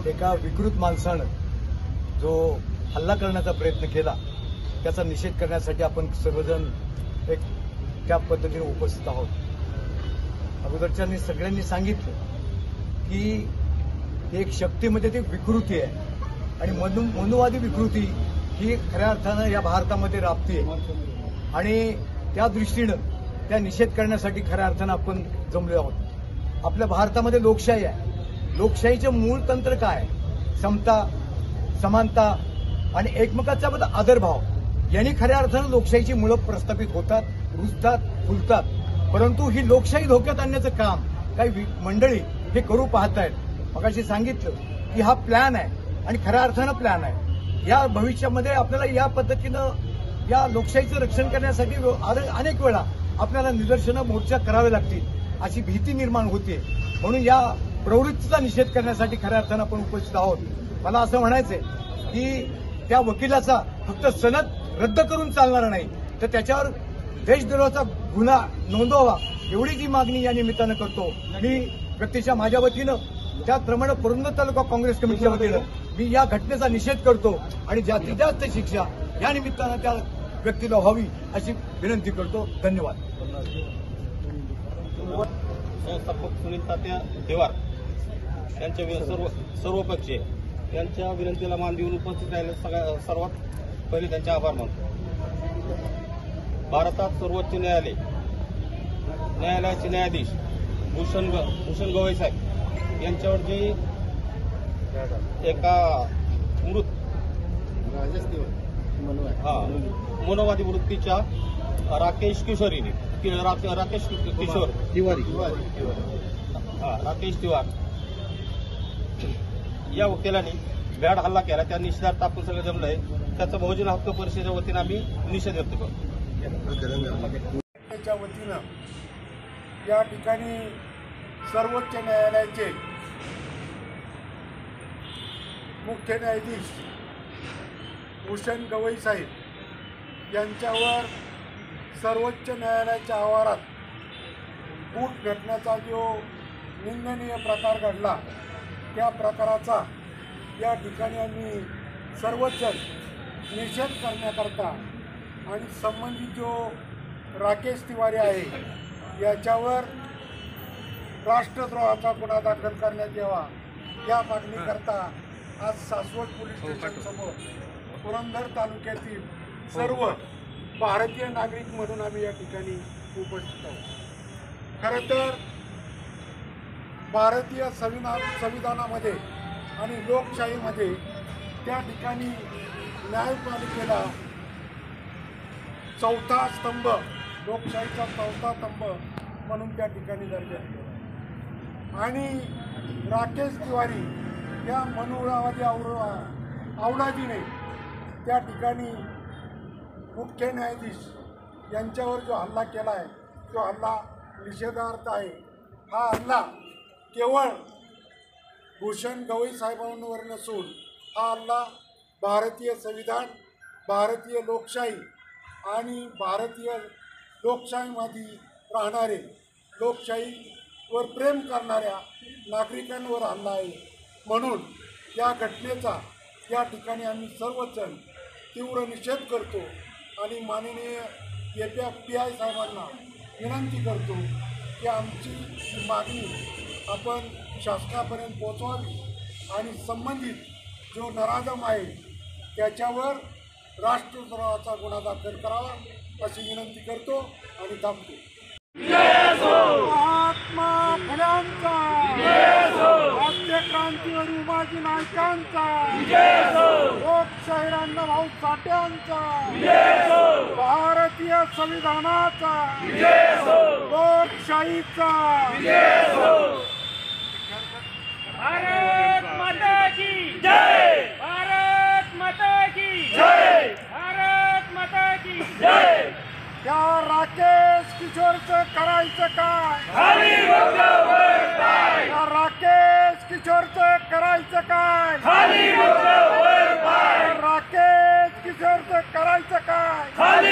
एका विकृत माणसानं जो हल्ला करण्याचा प्रयत्न केला त्याचा निषेध करण्यासाठी आपण सर्वजण एक त्या पद्धतीने उपस्थित आहोत। अगोदरच्यांनी सगळ्यांनी सांगितलं की एक शक्तीमध्ये ती विकृती आहे आणि मनुवादी विकृती ही खऱ्या अर्थानं या भारतामध्ये राबतीये आणि त्या दृष्टीनं त्या निषेध करण्यासाठी खऱ्या अर्थानं आपण जमलो आहोत। आपल्या भारतामध्ये लोकशाही आहे। लोकशाहीचं मूळ तंत्र काय आहे? समता, समानता आणि एकमेकाचा आदरभाव यांनी खऱ्या अर्थानं लोकशाहीची मुळं प्रस्थापित होतात, रुजतात, फुलतात। परंतु ही लोकशाही धोक्यात आणण्याचं काम काही मंडळी हे करू पाहतायत। मगाशी सांगितलं की हा प्लॅन आहे आणि खऱ्या अर्थानं प्लॅन आहे। या भविष्यामध्ये आपल्याला या पद्धतीनं या लोकशाहीचं रक्षण करण्यासाठी अनेक वेळा आपल्याला निदर्शनं, मोर्चा करावे लागतील अशी भीती निर्माण होते। म्हणून या प्रवृत्तीचा निषेध करण्यासाठी खऱ्या अर्थानं आपण उपस्थित आहोत। मला असं म्हणायचंय की त्या वकिलाचा फक्त सनद रद्द करून चालणार नाही, तर त्याच्यावर देशद्रोहाचा गुन्हा नोंदवावा एवढी जी मागणी या निमित्तानं करतो। मी व्यक्तीच्या माझ्या वतीनं त्याचप्रमाणे पुरंदर तालुका काँग्रेस कमिटीच्या वतीनं मी या घटनेचा निषेध करतो आणि जास्तीत जास्त शिक्षा या निमित्तानं त्या व्यक्तीला व्हावी अशी विनंती करतो। धन्यवाद। संस्थापक सुनील तात्या देवार यांच्या सर्व पक्षीय यांच्या विनंतीला मान देऊन उपस्थित राहिलेल्या सर्वात पहिले त्यांचे आभार मानतो। भारतात सर्वोच्च न्यायालयाचे न्यायाधीश भूषण गवई साहेब यांच्यावर जी एका मनोवादी वृत्तीच्या राकेश किशोर या वकिलांनी भ्याड हल्ला केला, त्या निषेधार्थ आपण सगळं जमलंय। त्याचा बहुजन हक्क परिषदेच्या वतीनं आम्ही निषेध व्यक्त करतो। त्याच्या वतीनं या ठिकाणी सर्वोच्च न्यायालयाचे मुख्य न्यायाधीश भूषण गवई साहेब यांच्यावर सर्वोच्च न्यायालयाच्या आवारात बूट घटनेचा जो निंदनीय प्रकार घडला त्या प्रकाराचा या ठिकाणी आम्ही सर्वच निषेध करण्याकरता आणि संबंधित जो राकेश तिवारी आहे याच्यावर राष्ट्रद्रोहाचा गुन्हा दाखल करण्यात यावा या मागणीकरता आज सासवड पोलीस स्टेशनसमोर पुरंदर तालुक्यातील सर्व भारतीय नागरिक म्हणून आम्ही या ठिकाणी उपस्थित आहोत। खरं तर भारतीय संविधानामध्ये आणि लोकशाहीमध्ये त्या ठिकाणी न्यायपालिकेला चौथा स्तंभ, लोकशाहीचा चौथा स्तंभ म्हणून त्या ठिकाणी दर्जा दिला आणि राकेश तिवारी या मनुवादी अवलादीने त्या ठिकाणी मुख्य न्यायाधीश यांच्यावर जो हल्ला केला आहे तो हल्ला निषेधार्थ आहे। हा हल्ला केवळ भूषण गवई साहेबांवर नसून हा हल्ला भारतीय संविधान, भारतीय लोकशाही आणि भारतीय लोकशाहीमध्ये राहणारे, लोकशाहीवर प्रेम करणाऱ्या नागरिकांवर हल्ला आहे। म्हणून या घटनेचा या ठिकाणी आम्ही सर्वजण तीव्र निषेध करतो आणि माननीय PI साहेबांना विनंती करतो की आमची ही मागणी आपण शासनापर्यंत पोहोचवावी आणि संबंधित जो नराधम आहे त्याच्यावर राष्ट्रद्रोहाचा गुन्हा दाखल करावा अशी विनंती करतो आणि थांबतो। महात्मा फुल्यांचा, राज्य क्रांतीवर उमाजी नायकांचा, लोकशाहीर अण्णाभाऊ साठ्यांचा, भारतीय संविधानाचा, लोकशाहीचा। भारत माता की जय, भारत माता की जय, भारत माता की जय। त्या राकेश किशोरचं करायचं काय? खाली डोक्यावर पाय। त्या राकेश किशोरचं करायचं काय? खाली डोक्यावर पाय। राकेश किशोरचं करायचं काय? खाली